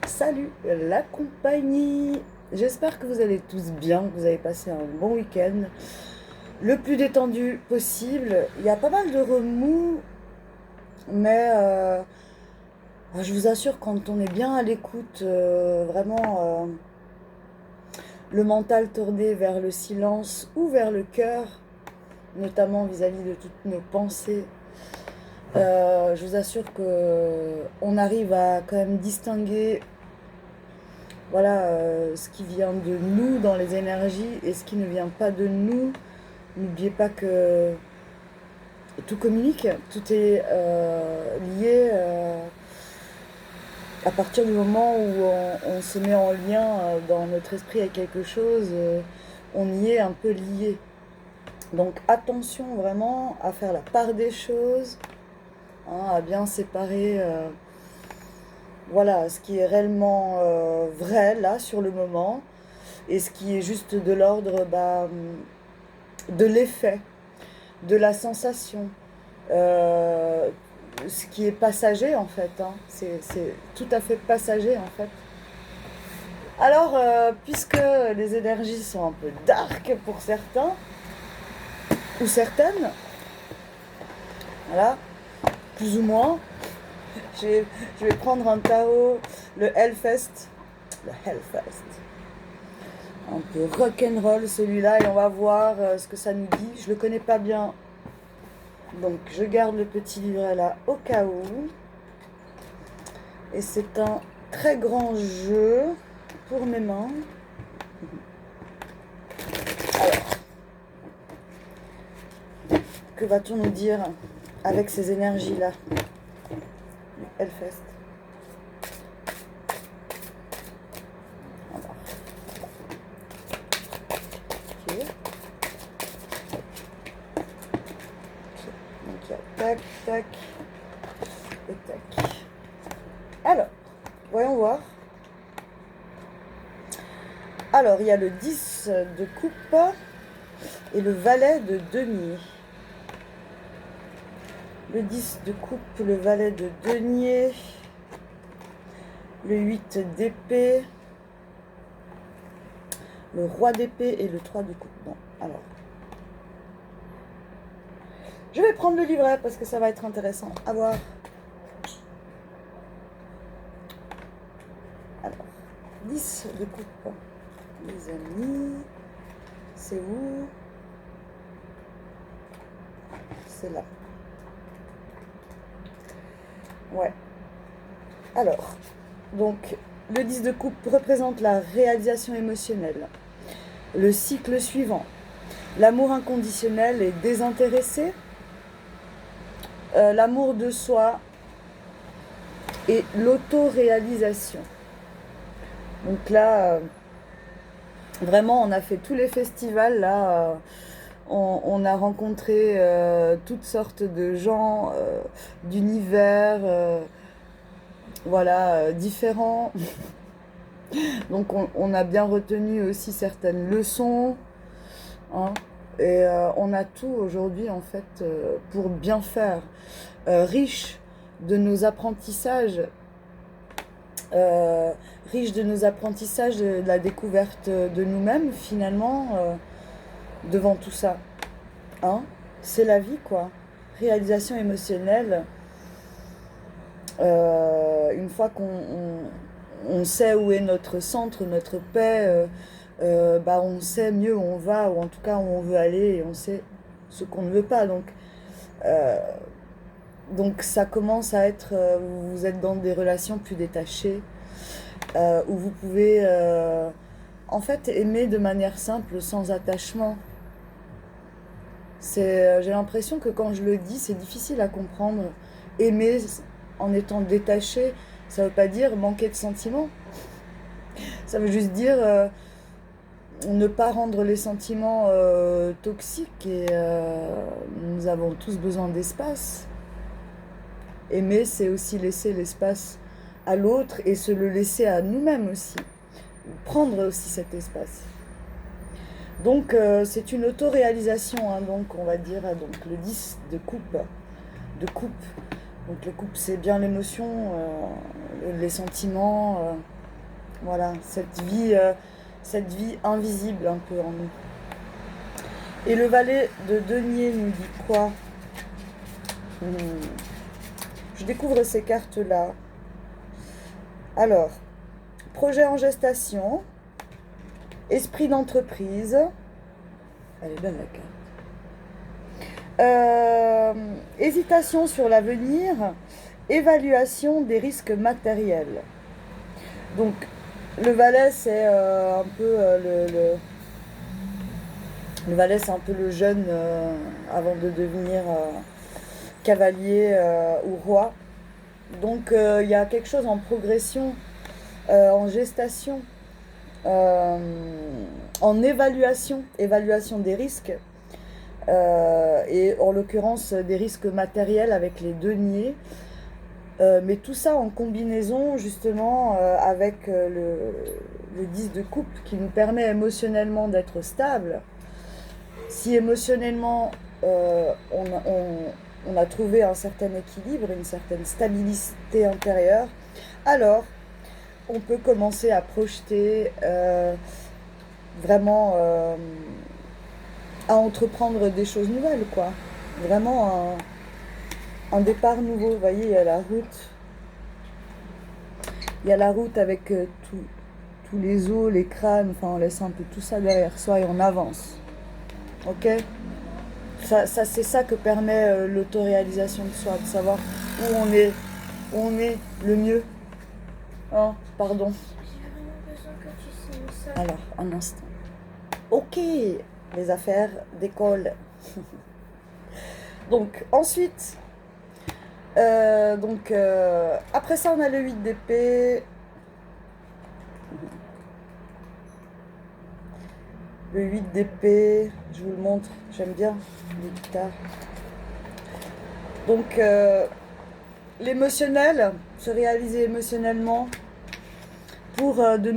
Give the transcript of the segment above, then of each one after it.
Salut la compagnie. J'espère que vous allez tous bien, que vous avez passé un bon week-end, le plus détendu possible. Il y a pas mal de remous, mais je vous assure, quand on est bien à l'écoute, vraiment le mental tourné vers le silence ou vers le cœur, notamment vis-à-vis de toutes nos pensées, je vous assure que on arrive à quand même distinguer voilà, ce qui vient de nous dans les énergies et ce qui ne vient pas de nous. N'oubliez pas que tout communique, tout est lié à partir du moment où on se met en lien dans notre esprit avec quelque chose, on y est un peu lié. Donc attention vraiment à faire la part des choses, hein, à bien séparer voilà, ce qui est réellement vrai là sur le moment et ce qui est juste de l'ordre de l'effet, de la sensation, ce qui est passager en fait, hein. C'est tout à fait passager en fait. Alors, puisque les énergies sont un peu dark pour certains, ou certaines, voilà, plus ou moins, je vais prendre un tarot, le Hellfest, le Hellfest. Un peu rock'n'roll celui-là et on va voir ce que ça nous dit. Je le connais pas bien, donc je garde le petit livret là au cas où. Et c'est un très grand jeu pour mes mains. Alors, que va-t-on nous dire avec ces énergies-là? Hellfest. Ok. Donc il y a tac, tac et tac. Alors, voyons voir. Alors, il y a le 10 de coupe et le valet de denier. Le 10 de coupe, le valet de denier, le 8 d'épée, le roi d'épée et le 3 de coupe. Bon, alors. Je vais prendre le livret parce que ça va être intéressant à voir. Alors, 10 de coupe. Les amis, c'est où? C'est là. Ouais. Alors, donc, le 10 de coupe représente la réalisation émotionnelle. Le cycle suivant, l'amour inconditionnel et désintéressé. L'amour de soi et l'autoréalisation. Donc là, vraiment, on a fait tous les festivals. Là, on a rencontré toutes sortes de gens, d'univers, voilà, différents. Donc on a bien retenu aussi certaines leçons, hein, et on a tout aujourd'hui en fait pour bien faire, riche de nos apprentissages, riche de nos apprentissages, de la découverte de nous-mêmes finalement, devant tout ça, hein, c'est la vie quoi, réalisation émotionnelle. Une fois qu'on sait où est notre centre, notre paix, on sait mieux où on va, ou en tout cas où on veut aller, et on sait ce qu'on ne veut pas. Donc ça commence à être, vous êtes dans des relations plus détachées, où vous pouvez en fait aimer de manière simple, sans attachement. J'ai l'impression que quand je le dis, c'est difficile à comprendre. Aimer en étant détaché, ça veut pas dire manquer de sentiments. Ça veut juste dire ne pas rendre les sentiments toxiques et nous avons tous besoin d'espace. Aimer, c'est aussi laisser l'espace à l'autre et se le laisser à nous-mêmes aussi. Prendre aussi cet espace. Donc c'est une autoréalisation, hein, donc on va dire donc le 10 de coupe. De coupe. Donc le couple, c'est bien l'émotion, les sentiments. Voilà, cette vie invisible un peu en nous. Et le valet de denier nous dit quoi? Je découvre ces cartes-là. Alors, projet en gestation, esprit d'entreprise. Elle est belle la carte. Hésitation sur l'avenir, évaluation des risques matériels. Donc, le valet, c'est un peu le valet, c'est un peu le jeune avant de devenir cavalier ou roi. Donc, il y a quelque chose en progression, en gestation, euh, en évaluation des risques. Et en l'occurrence des risques matériels avec les deniers. Mais tout ça en combinaison justement avec le 10 de coupe qui nous permet émotionnellement d'être stable. Si émotionnellement on a trouvé un certain équilibre, une certaine stabilité intérieure, alors on peut commencer à projeter vraiment à entreprendre des choses nouvelles, quoi. Vraiment un départ nouveau. Vous voyez, il y a la route. Il y a la route avec tous les os, les crânes. Enfin, on laisse un peu tout ça derrière soi et on avance. Ok? C'est ça que permet l'autoréalisation de soi, de savoir où on est le mieux. Oh, pardon. J'ai vraiment besoin que tu signes ça. Alors, un instant. Ok, les affaires d'école. Donc, ensuite, après ça, on a le 8 d'épée. Le 8 d'épée, je vous le montre, j'aime bien les guitares. Donc, l'émotionnel, se réaliser émotionnellement pour de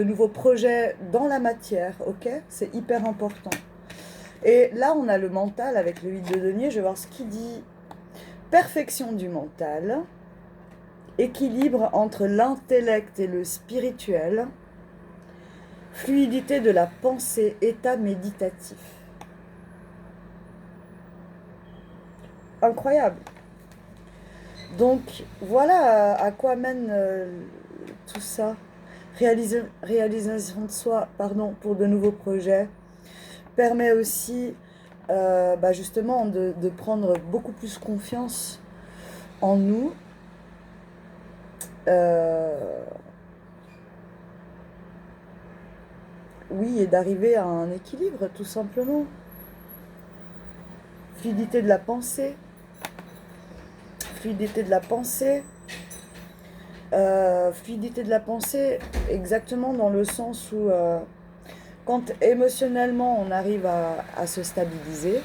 nouveaux projets dans la matière, ok? C'est hyper important. Et là, on a le mental avec le 8 de denier, je vais voir ce qu'il dit. Perfection du mental, équilibre entre l'intellect et le spirituel, fluidité de la pensée, état méditatif. Incroyable. Donc voilà à quoi mène tout ça. Réalisation de soi, pardon, pour de nouveaux projets permet aussi justement de prendre beaucoup plus confiance en nous. Oui, et d'arriver à un équilibre, tout simplement. Fluidité de la pensée. Fluidité de la pensée. Fluidité de la pensée, exactement dans le sens où quand émotionnellement on arrive à se stabiliser,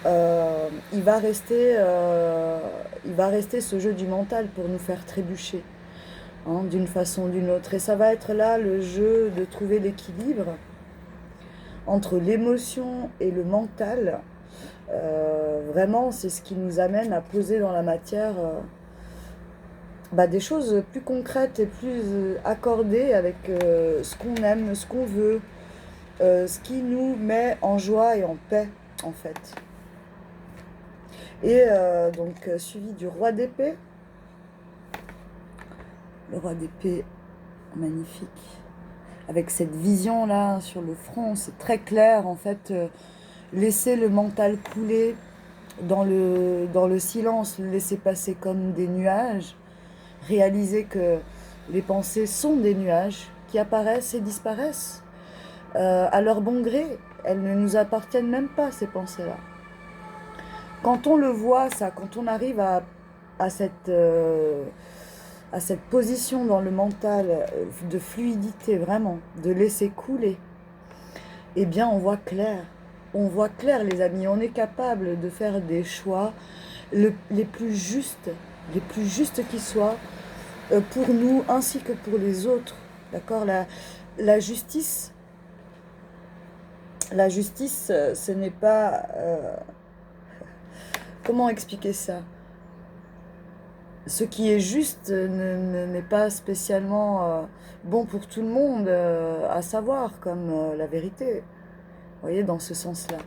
il va rester ce jeu du mental pour nous faire trébucher, hein, d'une façon ou d'une autre. Et ça va être là le jeu de trouver l'équilibre entre l'émotion et le mental. Vraiment, c'est ce qui nous amène à poser dans la matière des choses plus concrètes et plus accordées avec ce qu'on aime, ce qu'on veut, ce qui nous met en joie et en paix, en fait. Et suivi du roi d'épée. Le roi d'épée, magnifique. Avec cette vision-là sur le front, c'est très clair, en fait. Laisser le mental couler dans le silence, le laisser passer comme des nuages. Réaliser que les pensées sont des nuages qui apparaissent et disparaissent à leur bon gré. Elles ne nous appartiennent même pas, ces pensées-là. Quand on le voit, ça, quand on arrive à cette position dans le mental de fluidité, vraiment, de laisser couler, eh bien, on voit clair. On voit clair, les amis. On est capable de faire des choix les plus justes qui soient, pour nous ainsi que pour les autres. D'accord? La justice, ce n'est pas... comment expliquer ça? ce qui est juste n'est pas spécialement bon pour tout le monde à savoir, comme la vérité. Vous voyez, dans ce sens-là.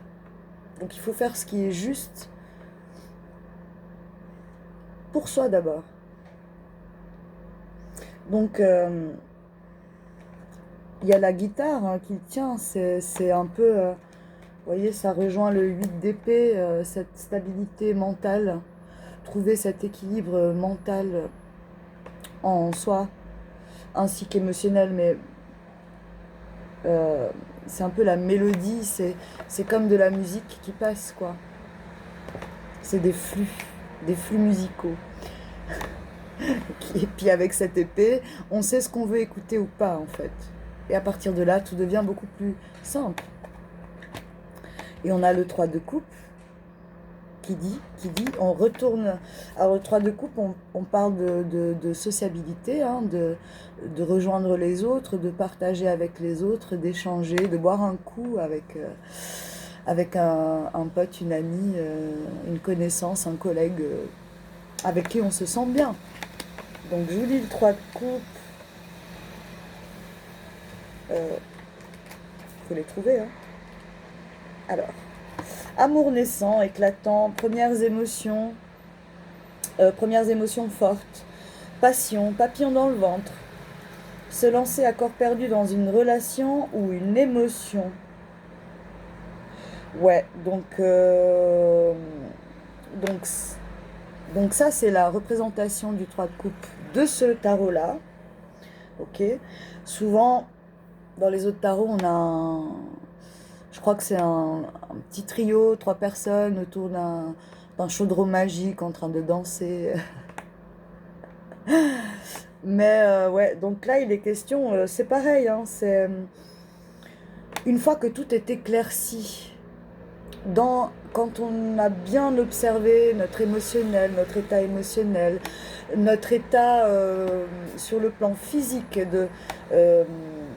Donc il faut faire ce qui est juste pour soi d'abord. Donc il y a la guitare hein, qui tient, c'est un peu, vous voyez, ça rejoint le 8 d'épée, cette stabilité mentale, trouver cet équilibre mental en soi, ainsi qu'émotionnel, mais euh, c'est un peu la mélodie, c'est comme de la musique qui passe, quoi. C'est des flux musicaux. Et puis avec cette épée, on sait ce qu'on veut écouter ou pas, en fait. Et à partir de là, tout devient beaucoup plus simple. Et on a le 3 de coupe qui dit, on retourne. Alors le 3 de coupe, on parle de sociabilité, hein, de rejoindre les autres, de partager avec les autres, d'échanger, de boire un coup avec un pote, une amie, une connaissance, un collègue avec qui on se sent bien. Donc je vous dis le 3 de coupe. Faut les trouver, hein. Alors, amour naissant, éclatant, premières émotions fortes, passion, papillon dans le ventre, se lancer à corps perdu dans une relation ou une émotion. Ouais, donc, donc ça c'est la représentation du 3 de coupe de ce tarot-là. Ok. Souvent, dans les autres tarots, on a je crois que c'est un petit trio, 3 personnes autour d'un chaudron magique en train de danser. Mais ouais, donc là, il est question, c'est pareil, hein, c'est une fois que tout est éclairci, quand on a bien observé notre émotionnel, notre état émotionnel, notre état sur le plan physique,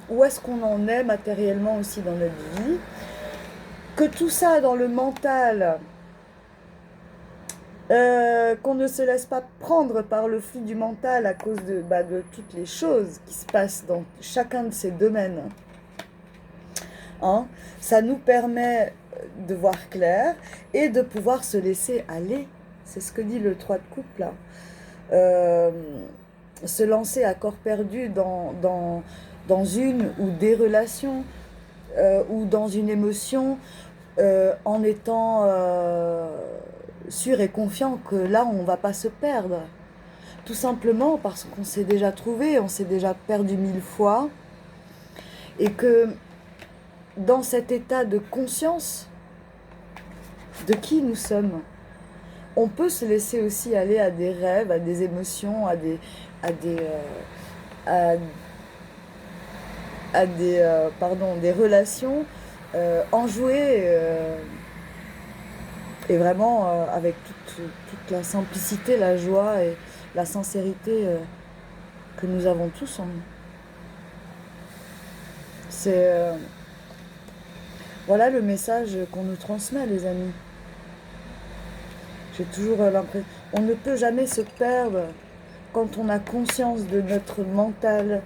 où est-ce qu'on en est matériellement aussi dans notre vie, que tout ça dans le mental, qu'on ne se laisse pas prendre par le flux du mental à cause de toutes les choses qui se passent dans chacun de ces domaines. Hein, ça nous permet de voir clair et de pouvoir se laisser aller. C'est ce que dit le 3 de coupe là. Se lancer à corps perdu dans une ou des relations ou dans une émotion en étant sûr et confiant que là on ne va pas se perdre. Tout simplement parce qu'on s'est déjà trouvé, on s'est déjà perdu 1000 fois et que dans cet état de conscience de qui nous sommes, on peut se laisser aussi aller à des rêves, à des émotions, à des des relations enjouées et vraiment avec toute la simplicité, la joie et la sincérité que nous avons tous en nous. C'est voilà le message qu'on nous transmet, les amis. J'ai toujours l'impression... On ne peut jamais se perdre quand on a conscience de notre mental,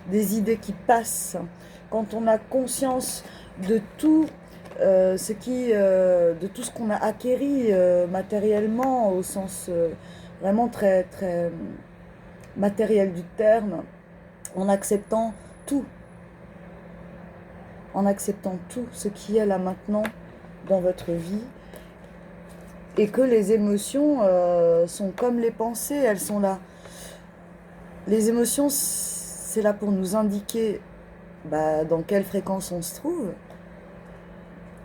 des idées qui passent, quand on a conscience de tout de tout ce qu'on a acquéri matériellement, au sens vraiment très, très matériel du terme, en acceptant tout, en acceptant tout ce qui est là maintenant dans votre vie, et que les émotions sont comme les pensées, elles sont là. Les émotions, c'est là pour nous indiquer dans quelle fréquence on se trouve.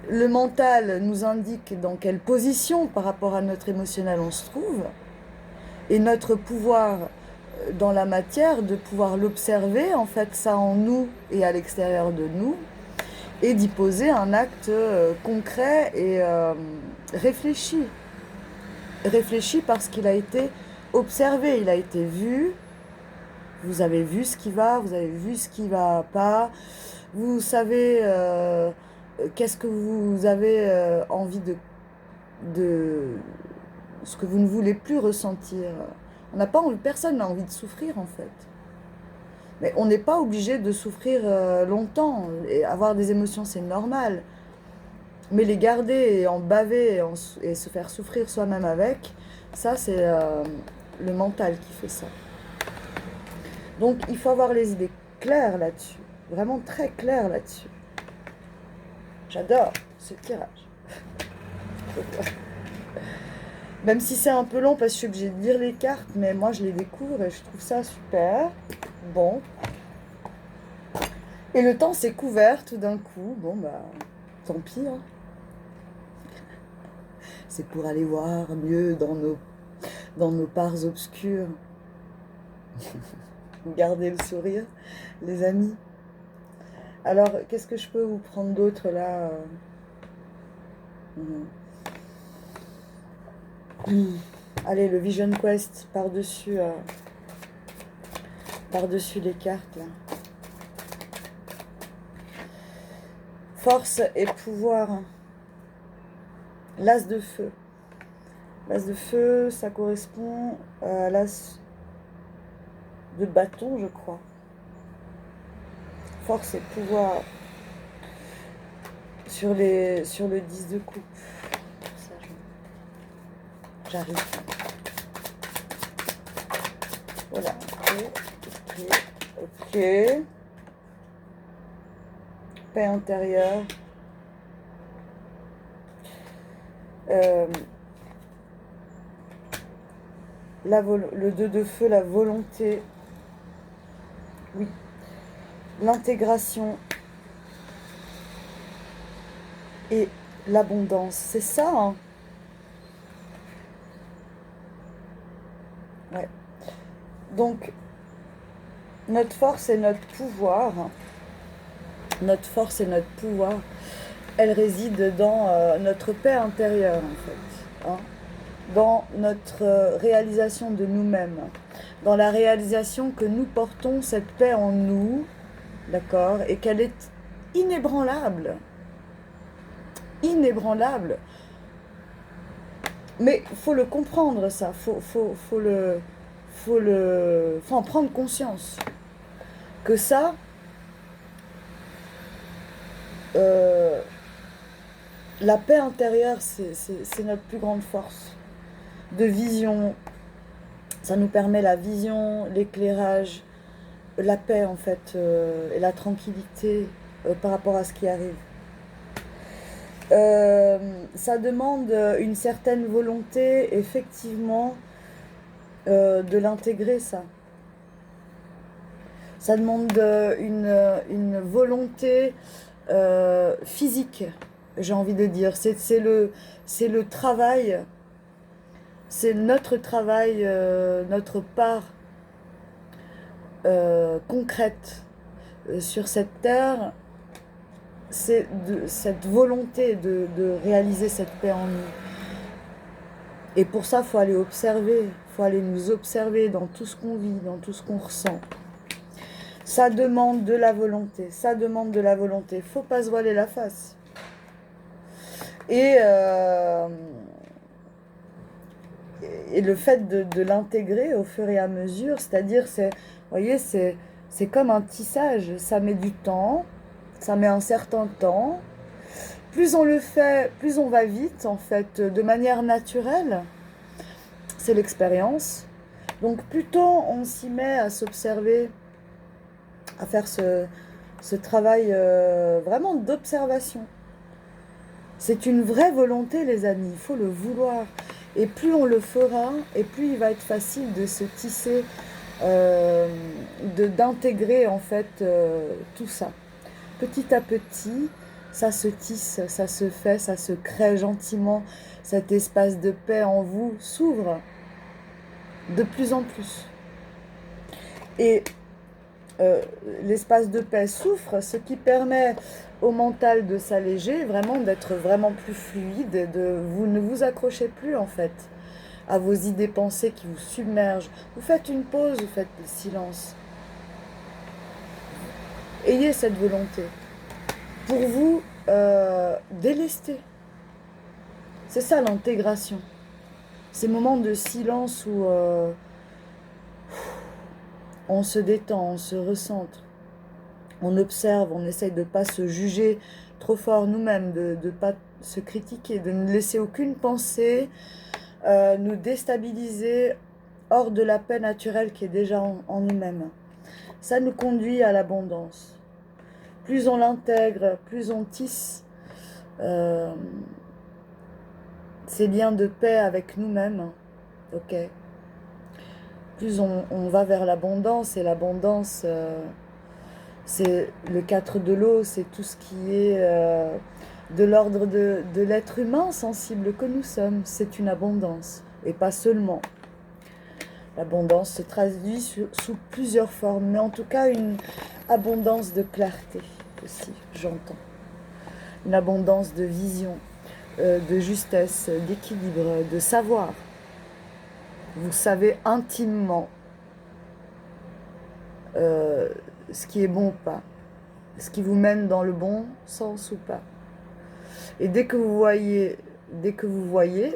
Le mental nous indique dans quelle position par rapport à notre émotionnel on se trouve. Et notre pouvoir dans la matière, de pouvoir l'observer, en fait, ça en nous et à l'extérieur de nous, et d'y poser un acte concret et réfléchi. Réfléchi parce qu'il a été observé, il a été vu. Vous avez vu ce qui va, vous avez vu ce qui va pas. Vous savez qu'est-ce que vous avez envie de ce que vous ne voulez plus ressentir On n'a pas envie, personne n'a envie de souffrir en fait. Mais on n'est pas obligé de souffrir longtemps. Et avoir des émotions, c'est normal. Mais les garder et en baver et se faire souffrir soi-même avec, ça c'est le mental qui fait ça. Donc il faut avoir les idées claires là-dessus. Vraiment très claires là-dessus. J'adore ce tirage. Même si c'est un peu long parce que je suis obligée de lire les cartes, mais moi je les découvre et je trouve ça super. Bon. Et le temps s'est couvert tout d'un coup. Bon bah, tant pis. Hein. C'est pour aller voir mieux dans nos parts obscures. Gardez le sourire, les amis. Alors, qu'est-ce que je peux vous prendre d'autre là Allez, le Vision Quest par-dessus les cartes là. Force et pouvoir. L'as de feu. L'as de feu, ça correspond à l'as de bâton, je crois. Force et pouvoir sur le 10 de coupe. Ça, j'arrive. Voilà. Ok. Paix intérieure. Le 2 de feu, la volonté. Oui. L'intégration. Et l'abondance. C'est ça, hein? Ouais. Donc, notre force et notre pouvoir. Notre force et notre pouvoir, elle réside dans notre paix intérieure, en fait. Hein, dans notre réalisation de nous-mêmes. Dans la réalisation que nous portons cette paix en nous, d'accord, et qu'elle est inébranlable. Inébranlable. Mais il faut le comprendre, ça. Faut en prendre conscience. Que ça, la paix intérieure, c'est notre plus grande force de vision. Ça nous permet la vision, l'éclairage, la paix en fait, et la tranquillité par rapport à ce qui arrive. Ça demande une certaine volonté, effectivement, de l'intégrer, ça. Ça demande une volonté physique, j'ai envie de dire. C'est le travail, c'est notre travail, notre part concrète sur cette terre. C'est cette volonté de réaliser cette paix en nous. Et pour ça, il faut aller observer, il faut aller nous observer dans tout ce qu'on vit, dans tout ce qu'on ressent. Ça demande de la volonté, ça demande de la volonté. Il ne faut pas se voiler la face. Et le fait de l'intégrer au fur et à mesure, c'est-à-dire, vous voyez, c'est comme un tissage, ça met du temps, ça met un certain temps. Plus on le fait, plus on va vite, en fait, de manière naturelle. C'est l'expérience. Donc, plus tôt on s'y met à s'observer, à faire ce travail vraiment d'observation. C'est une vraie volonté, les amis, il faut le vouloir. Et plus on le fera, et plus il va être facile de se tisser, d'intégrer en fait tout ça. Petit à petit, ça se tisse, ça se fait, ça se crée gentiment. Cet espace de paix en vous s'ouvre de plus en plus. Et l'espace de paix souffre, ce qui permet au mental de s'alléger, vraiment d'être vraiment plus fluide, vous ne vous accrochez plus en fait à vos idées pensées qui vous submergent. Vous faites une pause, vous faites le silence. Ayez cette volonté pour vous délester. C'est ça l'intégration. Ces moments de silence où on se détend, on se recentre, on observe, on essaye de ne pas se juger trop fort nous-mêmes, de ne pas se critiquer, de ne laisser aucune pensée nous déstabiliser hors de la paix naturelle qui est déjà en nous-mêmes. Ça nous conduit à l'abondance. Plus on l'intègre, plus on tisse ces liens de paix avec nous-mêmes, ok. Plus on va vers l'abondance, et l'abondance, c'est le 4 de l'eau, c'est tout ce qui est de l'ordre de l'être humain sensible que nous sommes. C'est une abondance, et pas seulement. L'abondance se traduit sous plusieurs formes, mais en tout cas une abondance de clarté aussi, j'entends. Une abondance de vision, de justesse, d'équilibre, de savoir. Vous savez intimement ce qui est bon ou pas, ce qui vous mène dans le bon sens ou pas. Et dès que vous voyez,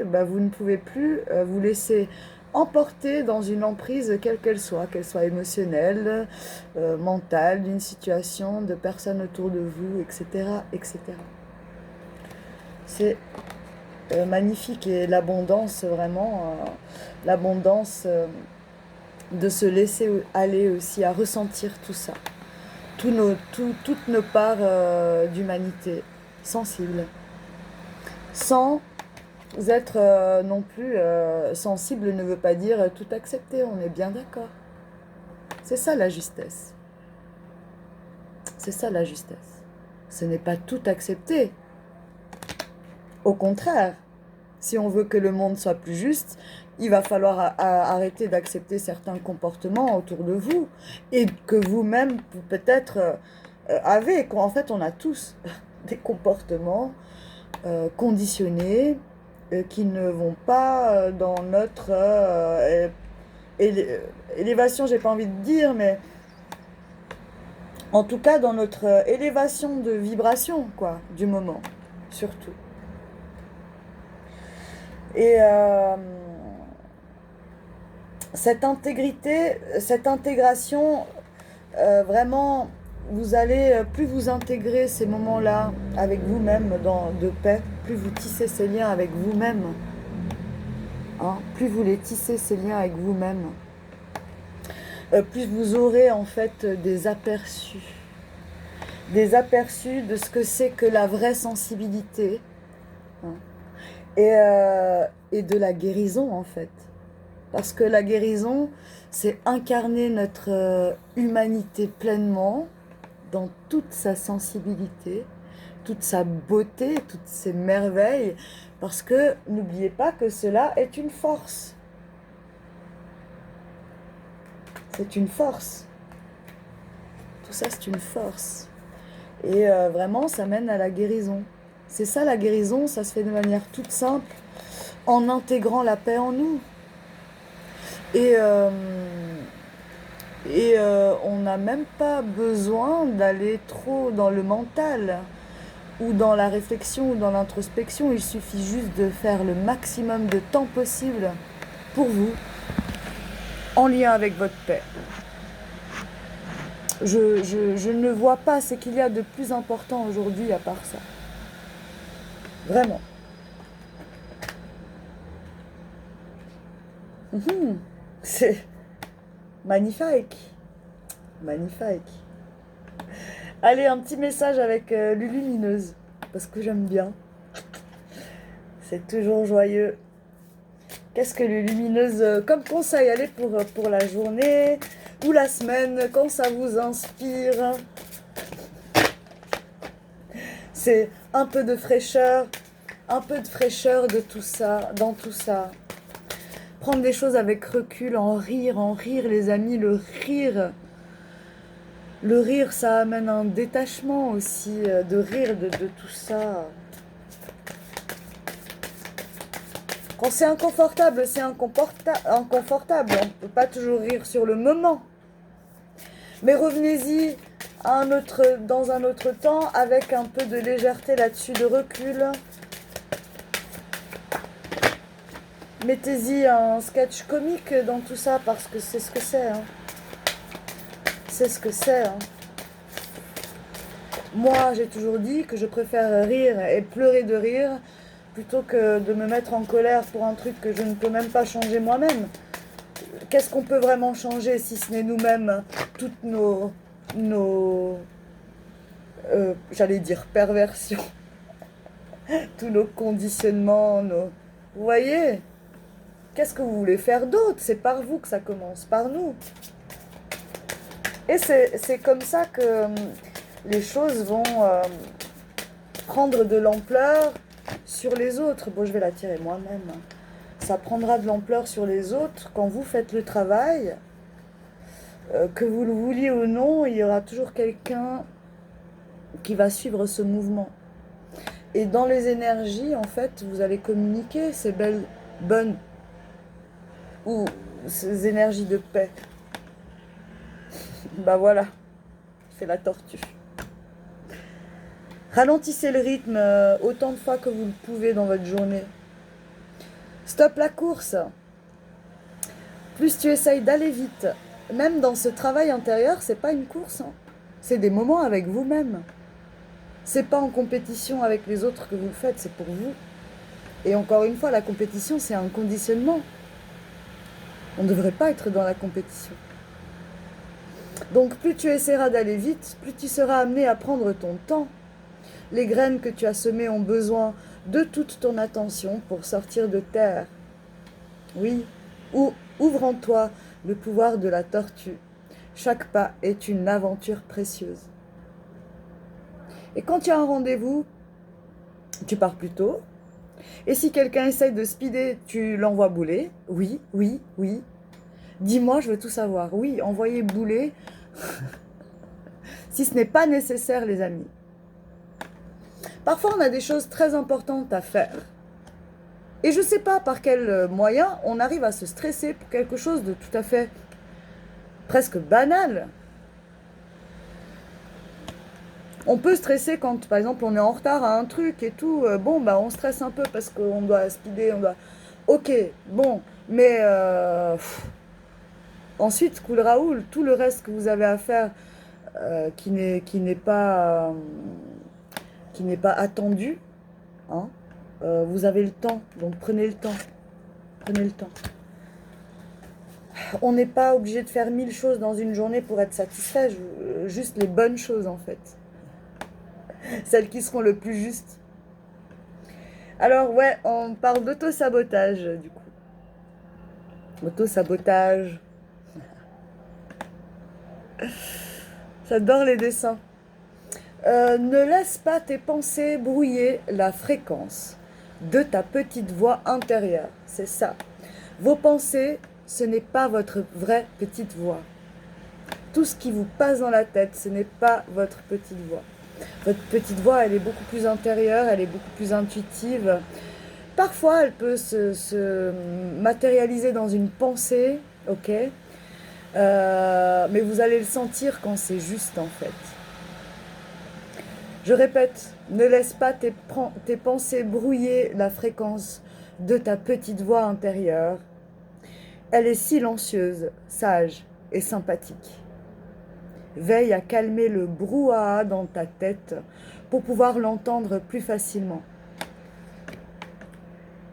bah, vous ne pouvez plus vous laisser emporter dans une emprise quelle qu'elle soit émotionnelle, mentale, d'une situation, de personnes autour de vous, etc., etc. C'est magnifique, et l'abondance, vraiment, l'abondance de se laisser aller aussi à ressentir tout ça, toutes nos parts d'humanité sensible, sans être non plus sensible ne veut pas dire tout accepter, on est bien d'accord. C'est ça la justesse. C'est ça la justesse. Ce n'est pas tout accepter. Au contraire, si on veut que le monde soit plus juste, il va falloir arrêter d'accepter certains comportements autour de vous, et que vous-même peut-être avez. En fait, on a tous des comportements conditionnés qui ne vont pas dans notre élévation, j'ai pas envie de dire, mais en tout cas dans notre élévation de vibration, quoi, du moment, surtout. Et cette intégrité, cette intégration, vraiment, vous allez, plus vous intégrez ces moments-là avec vous-même de paix, plus vous tissez ces liens avec vous-même, hein, plus vous les tissez ces liens avec vous-même, plus vous aurez en fait des aperçus de ce que c'est que la vraie sensibilité, hein, et de la guérison en fait. Parce que la guérison, c'est incarner notre humanité pleinement, dans toute sa sensibilité, toute sa beauté, toutes ses merveilles, parce que n'oubliez pas que cela est une force. C'est une force. Tout ça, c'est une force. Et vraiment, ça mène à la guérison. C'est ça la guérison, ça se fait de manière toute simple, en intégrant la paix en nous. Et on n'a même pas besoin d'aller trop dans le mental, ou dans la réflexion, ou dans l'introspection. Il suffit juste de faire le maximum de temps possible pour vous, en lien avec votre paix. Je ne vois pas ce qu'il y a de plus important aujourd'hui à part ça. Vraiment. C'est magnifique. Magnifique. Allez, un petit message avec Lulumineuse, parce que j'aime bien. C'est toujours joyeux. Qu'est-ce que Lulumineuse, comme conseil, allez pour la journée ou la semaine, quand ça vous inspire. C'est un peu de fraîcheur de tout ça, dans tout ça. Prendre des choses avec recul, en rire les amis, le rire. Le rire, ça amène un détachement aussi, de rire de tout ça. Quand c'est inconfortable, c'est inconfortable. On ne peut pas toujours rire sur le moment. Mais revenez-y dans un autre temps, avec un peu de légèreté là-dessus, de recul. Mettez-y un sketch comique dans tout ça, parce que c'est ce que c'est, hein. c'est ce que c'est. Hein. Moi, j'ai toujours dit que je préfère rire et pleurer de rire plutôt que de me mettre en colère pour un truc que je ne peux même pas changer moi-même. Qu'est-ce qu'on peut vraiment changer si ce n'est nous-mêmes, toutes nos j'allais dire perversions, tous nos conditionnements, Vous voyez? Qu'est-ce que vous voulez faire d'autre? C'est par vous que ça commence, par nous. Et c'est comme ça que les choses vont prendre de l'ampleur sur les autres. Bon, je vais la tirer moi-même. Ça prendra de l'ampleur sur les autres quand vous faites le travail. Que vous le vouliez ou non, il y aura toujours quelqu'un qui va suivre ce mouvement. Et dans les énergies, en fait, vous allez communiquer ces belles, bonnes ou ces énergies de paix. Bah voilà, c'est la tortue. Ralentissez le rythme autant de fois que vous le pouvez dans votre journée. Stop la course. Plus tu essayes d'aller vite, même dans ce travail intérieur, c'est pas une course. Hein. C'est des moments avec vous-même. C'est pas en compétition avec les autres que vous le faites, c'est pour vous. Et encore une fois, la compétition, c'est un conditionnement. On ne devrait pas être dans la compétition. Donc plus tu essaieras d'aller vite, plus tu seras amené à prendre ton temps. Les graines que tu as semées ont besoin de toute ton attention pour sortir de terre. Oui, ouvre en toi le pouvoir de la tortue. Chaque pas est une aventure précieuse. Et quand tu as un rendez-vous, tu pars plus tôt. Et si quelqu'un essaye de speeder, tu l'envoies bouler. Oui, oui, oui. Dis-moi, je veux tout savoir. Oui, envoyer bouler, si ce n'est pas nécessaire, les amis. Parfois, on a des choses très importantes à faire. Et je ne sais pas par quel moyen on arrive à se stresser pour quelque chose de tout à fait presque banal. On peut stresser quand, par exemple, on est en retard à un truc et tout. Bon, bah, on stresse un peu parce qu'on doit speeder, on doit... Ok, bon, mais... Ensuite, cool Raoul, tout le reste que vous avez à faire qui n'est pas attendu, hein, vous avez le temps, donc prenez le temps. Prenez le temps. On n'est pas obligé de faire 1000 choses dans une journée pour être satisfait, juste les bonnes choses en fait. Celles qui seront le plus justes. Alors ouais, on parle d'auto-sabotage du coup. Auto-sabotage. J'adore les dessins. Ne laisse pas tes pensées brouiller la fréquence de ta petite voix intérieure. C'est ça. Vos pensées, ce n'est pas votre vraie petite voix. Tout ce qui vous passe dans la tête, ce n'est pas votre petite voix. Votre petite voix, elle est beaucoup plus intérieure, elle est beaucoup plus intuitive. Parfois, elle peut se matérialiser dans une pensée, ok, mais vous allez le sentir quand c'est juste en fait. Je répète, ne laisse pas tes pensées brouiller la fréquence de ta petite voix intérieure. Elle est silencieuse, sage et sympathique. Veille à calmer le brouhaha dans ta tête pour pouvoir l'entendre plus facilement.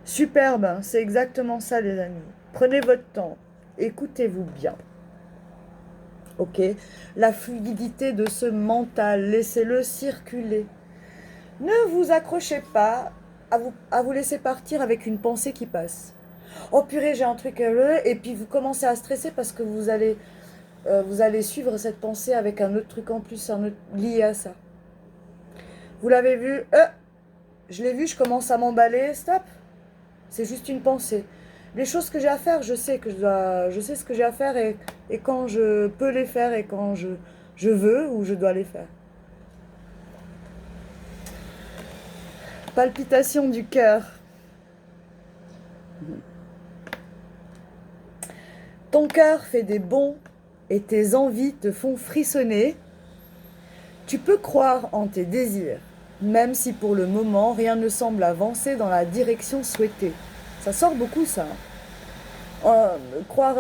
Superbe, hein, c'est exactement ça les amis. Prenez votre temps, écoutez-vous bien. Ok, la fluidité de ce mental, laissez-le circuler. Ne vous accrochez pas à vous laisser partir avec une pensée qui passe. Oh purée, j'ai un truc, et puis vous commencez à stresser parce que vous allez suivre cette pensée avec un autre truc en plus, un autre lié à ça. Vous l'avez vu, je l'ai vu, je commence à m'emballer, stop. C'est juste une pensée. Les choses que j'ai à faire, je sais ce que j'ai à faire et quand je peux les faire et quand je veux ou je dois les faire. Palpitation du cœur. Ton cœur fait des bonds et tes envies te font frissonner. Tu peux croire en tes désirs, même si pour le moment rien ne semble avancer dans la direction souhaitée. Ça sort beaucoup ça. Croire,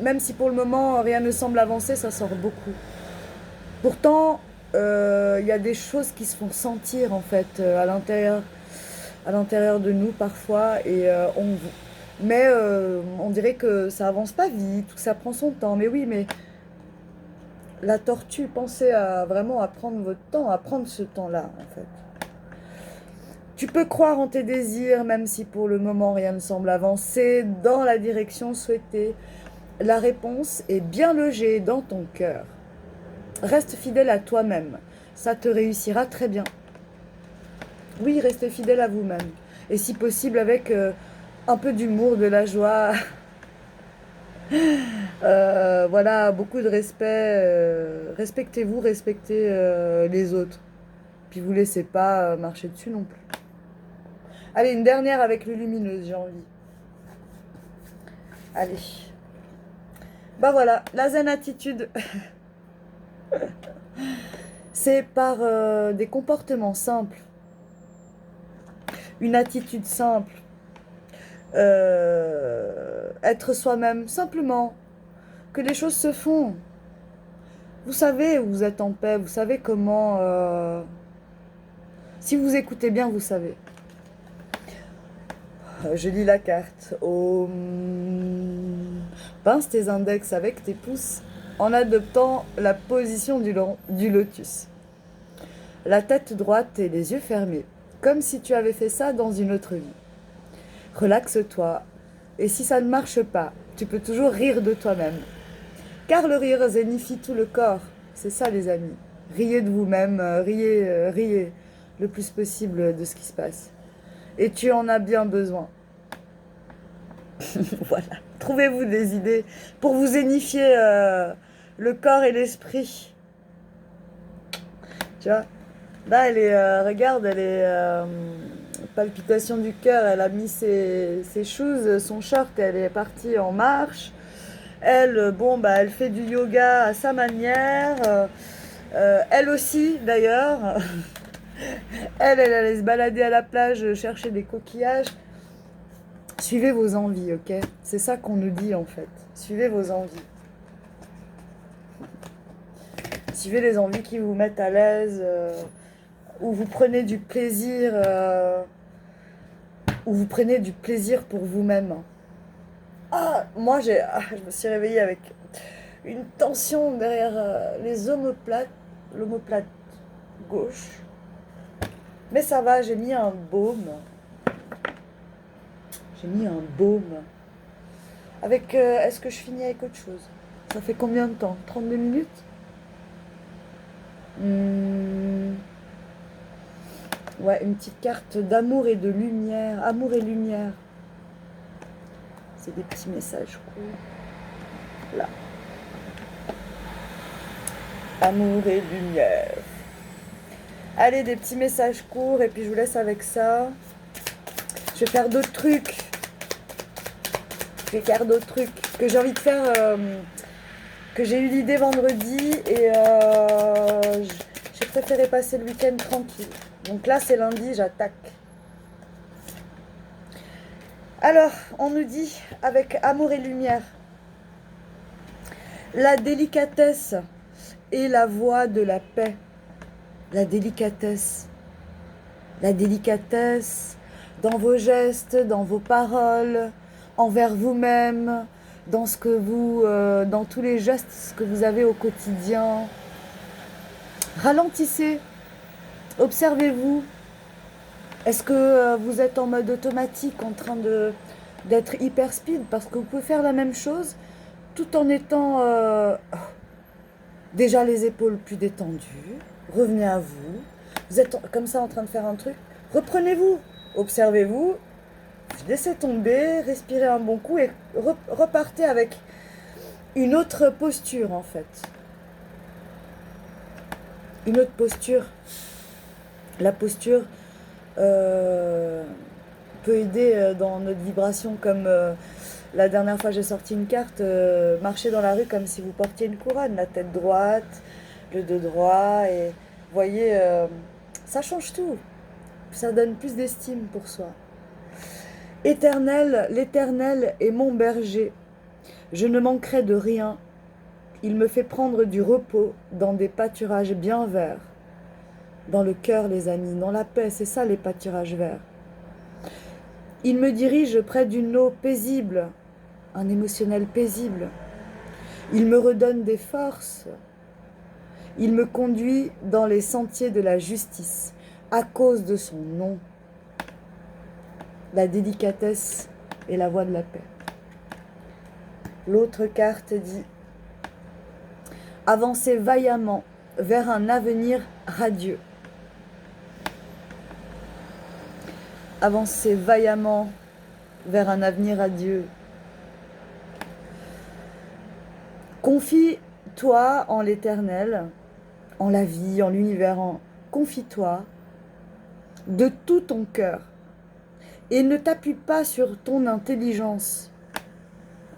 même si pour le moment rien ne semble avancer, ça sort beaucoup. Pourtant, il y a des choses qui se font sentir en fait à l'intérieur de nous parfois, et on dirait que ça avance pas vite, ou que ça prend son temps. Mais oui, mais la tortue, pensez à vraiment à prendre votre temps, à prendre ce temps-là en fait. Tu peux croire en tes désirs, même si pour le moment rien ne semble avancer dans la direction souhaitée. La réponse est bien logée dans ton cœur. Reste fidèle à toi-même, ça te réussira très bien. Oui, restez fidèle à vous-même. Et si possible avec un peu d'humour, de la joie. Voilà, beaucoup de respect. Respectez-vous, respectez les autres. Puis vous laissez pas marcher dessus non plus. Allez, une dernière avec le lumineuse, j'ai envie. Allez. Bah voilà, la zen attitude. C'est par des comportements simples, une attitude simple, être soi-même, simplement, que les choses se font. Vous savez où vous êtes en paix, vous savez comment... Si vous écoutez bien, vous savez. Je lis la carte. Pince tes index avec tes pouces en adoptant la position du lotus. La tête droite et les yeux fermés, comme si tu avais fait ça dans une autre vie. Relaxe-toi, et si ça ne marche pas, tu peux toujours rire de toi-même. Car le rire zénifie tout le corps. C'est ça les amis. Riez de vous-même, riez le plus possible de ce qui se passe. Et tu en as bien besoin. Voilà. Trouvez-vous des idées pour vous zénifier le corps et l'esprit. Tu vois, là, elle est, regarde, elle est palpitation du cœur. Elle a mis ses shoes, son short, et elle est partie en marche. Elle, bon, bah, elle fait du yoga à sa manière. Elle aussi, d'ailleurs. Elle allait se balader à la plage, chercher des coquillages. Suivez vos envies, ok? C'est ça qu'on nous dit, en fait. Suivez vos envies. Suivez les envies qui vous mettent à l'aise, où vous prenez du plaisir, où vous prenez du plaisir pour vous-même. Ah, moi, je me suis réveillée avec une tension derrière les omoplates, l'omoplate gauche. Mais ça va, j'ai mis un baume. J'ai mis un baume. Avec, est-ce que je finis avec autre chose? Ça fait combien de temps? 32 minutes? Ouais, une petite carte d'amour et de lumière. Amour et lumière. C'est des petits messages courts. Là. Amour et lumière. Allez, des petits messages courts et puis je vous laisse avec ça. Je vais faire d'autres trucs. Que j'ai envie de faire, que j'ai eu l'idée vendredi et j'ai préféré passer le week-end tranquille. Donc là, c'est lundi, j'attaque. Alors, on nous dit, avec amour et lumière, la délicatesse et la voie de la paix. La délicatesse dans vos gestes, dans vos paroles, envers vous-même, dans dans tous les gestes que vous avez au quotidien. Ralentissez, observez-vous. Est-ce que vous êtes en mode automatique, en train d'être hyper speed? Parce que vous pouvez faire la même chose tout en étant déjà les épaules plus détendues. Revenez à vous. Vous êtes comme ça en train de faire un truc. Reprenez-vous, observez-vous, laissez tomber, respirez un bon coup et repartez avec une autre posture en fait. Une autre posture. La posture peut aider dans notre vibration, comme la dernière fois j'ai sorti une carte, marcher dans la rue comme si vous portiez une couronne, la tête droite, le dos droit, et vous voyez, ça change tout, ça donne plus d'estime pour soi. Éternel, l'Éternel est mon berger. Je ne manquerai de rien. Il me fait prendre du repos dans des pâturages bien verts. Dans le cœur, les amis, dans la paix, c'est ça les pâturages verts. Il me dirige près d'une eau paisible, un émotionnel paisible. Il me redonne des forces. Il me conduit dans les sentiers de la justice, à cause de son nom. La délicatesse et la voie de la paix. L'autre carte dit « Avancez vaillamment vers un avenir radieux. » Avancez vaillamment vers un avenir radieux. Confie-toi en l'Éternel, en la vie, en l'univers. Confie-toi de tout ton cœur et ne t'appuie pas sur ton intelligence.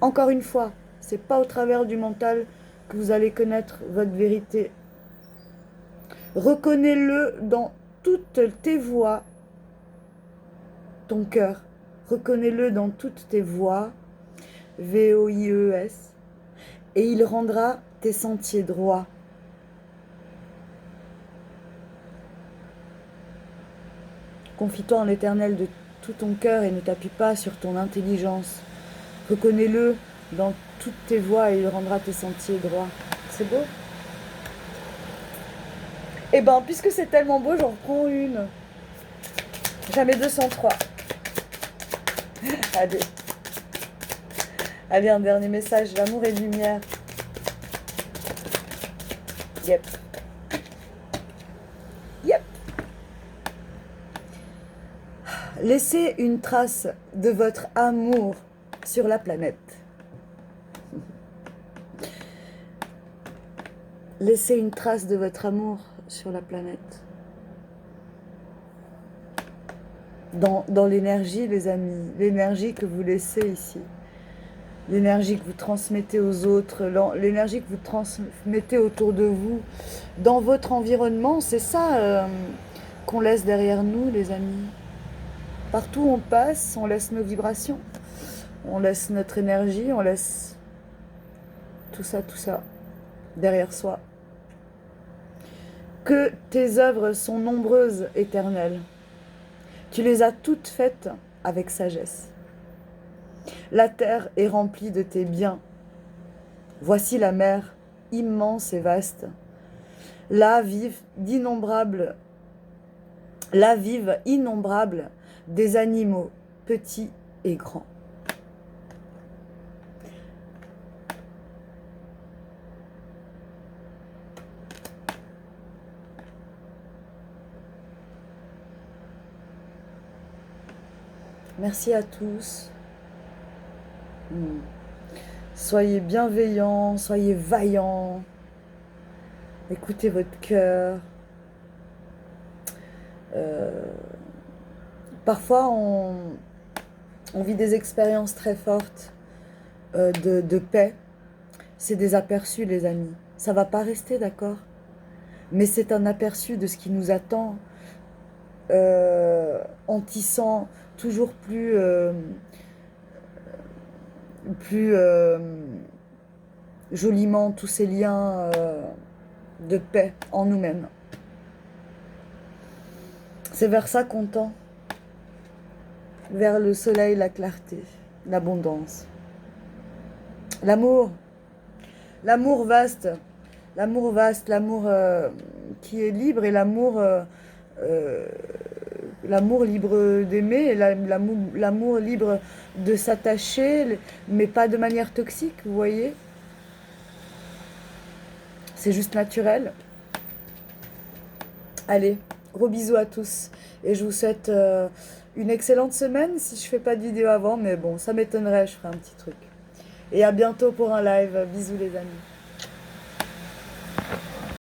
Encore une fois, c'est pas au travers du mental que vous allez connaître votre vérité. Reconnais-le dans toutes tes voies, ton cœur. Reconnais-le dans toutes tes voies, V-O-I-E-S, et il rendra tes sentiers droits. Confie-toi en l'Éternel de tout ton cœur et ne t'appuie pas sur ton intelligence. Reconnais-le dans toutes tes voies et il rendra tes sentiers droits. C'est beau? Eh ben, puisque c'est tellement beau, j'en reprends une. Jamais 203. Allez. Allez, un dernier message, l'amour et lumière. Yep. Yep. Laissez une trace de votre amour sur la planète. Laissez une trace de votre amour sur la planète. Dans l'énergie, les amis, l'énergie que vous laissez ici, l'énergie que vous transmettez aux autres, l'énergie que vous transmettez autour de vous, dans votre environnement, c'est ça qu'on laisse derrière nous, les amis. Partout où on passe, on laisse nos vibrations, on laisse notre énergie, on laisse tout ça derrière soi. Que tes œuvres sont nombreuses, Éternel. Tu les as toutes faites avec sagesse. La terre est remplie de tes biens. Voici la mer, immense et vaste. Là vivent innombrables des animaux, petits et grands. Merci à tous. Soyez bienveillants, soyez vaillants. Écoutez votre cœur. Parfois, on vit des expériences très fortes de paix. C'est des aperçus, les amis. Ça ne va pas rester, d'accord? Mais c'est un aperçu de ce qui nous attend en tissant toujours plus joliment tous ces liens de paix en nous-mêmes. C'est vers ça qu'on tend, vers le soleil, la clarté, l'abondance. L'amour vaste, l'amour qui est libre et l'amour libre d'aimer, et l'amour libre de s'attacher, mais pas de manière toxique, vous voyez. C'est juste naturel. Allez, gros bisous à tous. Et je vous souhaite une excellente semaine. Si je fais pas de vidéo avant, mais bon, ça m'étonnerait, je ferai un petit truc. Et à bientôt pour un live. Bisous les amis.